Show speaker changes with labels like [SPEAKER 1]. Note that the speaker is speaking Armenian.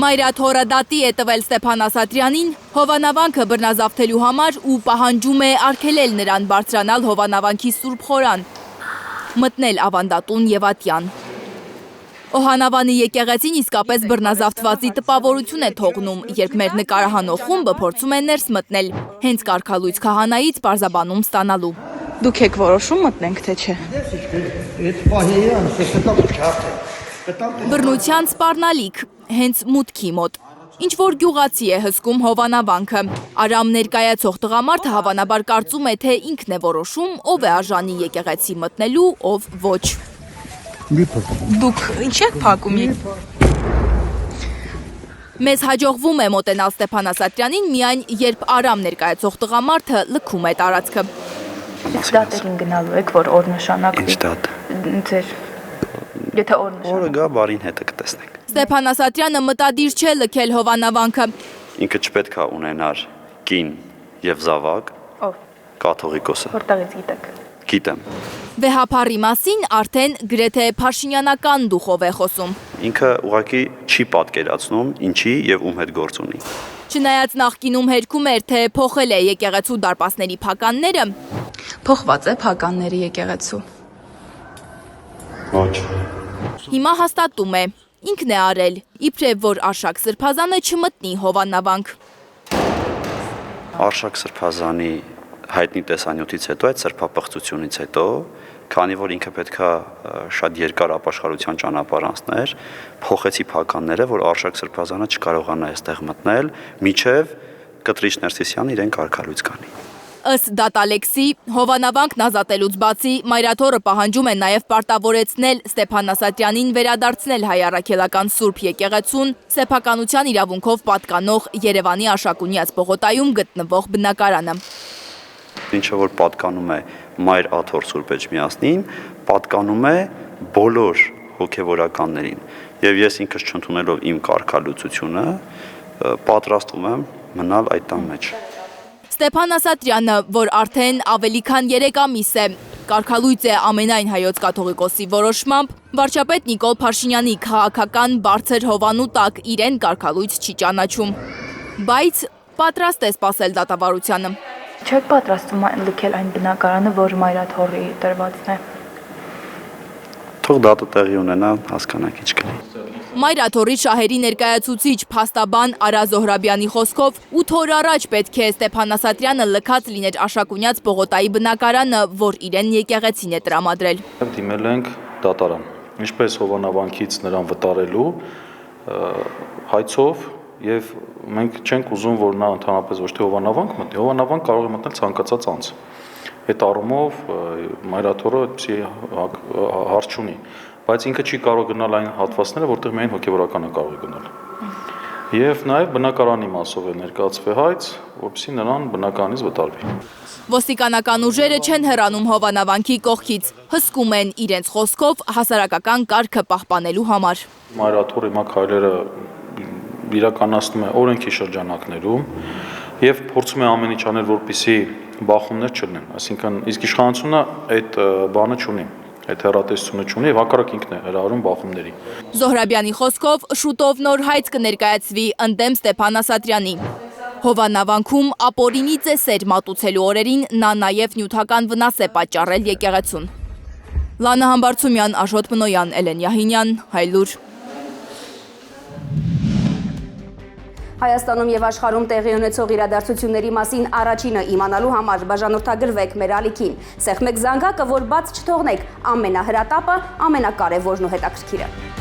[SPEAKER 1] Մայրաթորը դատի է տվել Ստեփան Ասատրյանին հովանավանքը բռնազավթելու համար ու պահանջում է արգելել նրան բարձրանալ հովանավանքի Սուրբ խորան, մտնել ավանդատուն եւ ատյան։ Օհանավանի եկեղեցին իսկապես բռնազավթվածի տպավորություն է թողնում, երբ մեր նկարահանող խումբը փորձում է ներս մտնել, հենց կարգալույց քահանայից պարզաբանում ստանալու։
[SPEAKER 2] Դուք եք որոշում մտնենք, թե չէ։
[SPEAKER 1] Բռնության սպառնալիք, հենց մուտքի մոտ։ Ինչ որ գյուղացի է հսկում հովանավանքը։ Արամ ներկայացող տղամարդը հավանաբար կարծում է, թե ինքն է որոշում, ով է արժանի եկեղեցի մտնելու, ով ոչ։
[SPEAKER 2] Դուք ինչ եք փակում։
[SPEAKER 1] Մեզ հաջողվում է մոտենալ Ստեփան Ասատրյանին միայն, երբ Արամ ներկայացող տղամարդը լքում է տարածքը։
[SPEAKER 2] Իսկ դատերին գնալու եք, որ օր նշանակվի։
[SPEAKER 3] Ինչ դատ։
[SPEAKER 2] Ձեր եթե օր նշանակվի։
[SPEAKER 3] Օրը գա բարին հետը կտեսնենք։
[SPEAKER 1] Ստեփան Ասատրյանը մտադիր չէ լքել հովանավանքը։
[SPEAKER 3] Ինքը չպետք է ունենար կին եւ զավակ։
[SPEAKER 2] Ով։
[SPEAKER 3] Կաթողիկոսը։
[SPEAKER 2] Որտեղից գիտեք։
[SPEAKER 3] Գիտեմ։
[SPEAKER 1] Վեհապարի մասին արդեն գրեթե փաշինյանական դուխով է խոսում։
[SPEAKER 3] Ինքը ուղղակի չի պատկերացնում ինչի եւ ում հետ գործ ունի։
[SPEAKER 1] Չնայած նախկինում հերքում էր, թե փոխել է եկեղեցու դարպասների փականները,
[SPEAKER 2] Փոխված է փականների եկեղեցու։
[SPEAKER 3] Ոչ։
[SPEAKER 1] հիմա հաստատում է, ինքն է արել, իբրև որ Արշակ Սրբազանը չմտնի հովանավանք։
[SPEAKER 3] Արշակ Սրբազանի հայտնի տեսանյութից հետո, այդ սրբապղծությունից հետո, քանի որ ինքը պետքա շատ երկար ապաշխարության ճանապարհ անցներ, փոխեցի փականները, որ Արշակ Սրբազանը չկարողանա այստեղ մտնել, միջև Կտրիչ Ներսիսյանը իրեն կարգալույց կանի։
[SPEAKER 1] Ըստ դատալեքսի, հովանավանքն ազատելուց բացի Մայրաթորը պահանջում է նաև պարտավորեցնել Ստեփան Ասատրյանին վերադարձնել հայ առաքելական Սուրբ եկեղեցուն սեփականության իրավունքով պատկանող Երևանի Աշակունյաց պողոտայում գտնվող բնակարանը։
[SPEAKER 3] Ինչը որ պատկանում է Մայր Աթոր Սուրբ Էջմիածնին, պատկանում է բոլոր հոգևորականներին։ Եվ ես ինքս չընդունելով իմ կարգալուծությունը, պատրաստվում եմ մնալ այդ տան մեջ։
[SPEAKER 1] Ստեփան Ասատրյանը, որ արդեն ավելի քան 3 ամիս է, կարգալույծ է ամենայն հայոց կաթողիկոսի որոշմամբ, վարչապետ Նիկոլ Փաշինյանի քաղաքական բարձր հովանու տակ իրեն կարգալույծ չի ճանաչում։ Բայց պատրաստ է սպասել դատավարությանը։
[SPEAKER 2] Չեք պատրաստվում լքել այն բնակարանը, որ Մայրաթորի տրվածն է։
[SPEAKER 3] Թող դատը տեղի ունենա, հասկանանք ինչ կլինի։
[SPEAKER 1] Մայրաթորի շահերի ներկայացուցիչ փաստաբան Արա Զոհրաբյանի խոսքով 8 օր առաջ պետք է Ստեփան Ասատրյանը լքած լիներ Աշակունյաց պողոտայի բնակարանը, որ իրեն եկեղեցին է տրամադրել։
[SPEAKER 4] Դիմել ենք դատարան, ինչպես հովանավանքից նրան վտարելու հայցով եւ մենք չենք ուզում, որ նա ընդհանրապես ոչ թե հովանավանք մտնի, հովանավանք կարող է մտնել ցանկացած անձ։ Այդ առումով Մայրաթորը այդպիսի հարց չունի, բայց ինքը չի կարող գնալ այն հատվածները, որտեղ միայն հոգևորականը կարող է գնալ։ Եվ նաև բնակարանի մասով է ներկայացվել հայց, որպեսզի նրան բնակարանից վտարվի։
[SPEAKER 1] Ոստիկանական ուժերը չեն հեռանում հովանավանքի կողքից, հսկում են իրենց խոսքով հասարակական կարգը պահպանելու համար։
[SPEAKER 4] Մայրաթորը հիմա քայլերը իրականացնում է օրենքի շրջանակներում եւ փորձում է ամեն ինչ անել, որպեսզի բախումներ չլինեն, այսինքն իսկ իշխանությունը այդ բանը չունի, այդ հեռատեսությունը չունի եւ հակառակ ինքն է հրահարում բախումների։
[SPEAKER 1] Զոհրաբյանի խոսքով շուտով նոր հայց կներկայացվի ընդդեմ Ստեփան Ասատրյանի։ Հովանավանքում ապօրինի ծեսեր մատուցելու օրերին նա նաև նյութական վնաս է պատճառել եկեղեցուն։ Լանա Համբարձումյան, Աշոտ Մնոյան, Էլեն Յահինյան, Հայլուր։
[SPEAKER 5] Հայաստանում եւ աշխարհում տեղի ունեցող իրադարձությունների մասին առաջինը իմանալու համար բաժանորդագրվեք մեր ալիքին։ Սեղմեք զանգակը, որ բաց չթողնեք ամենահրատապը, ամենակարևորն ու հետաքրքիրը։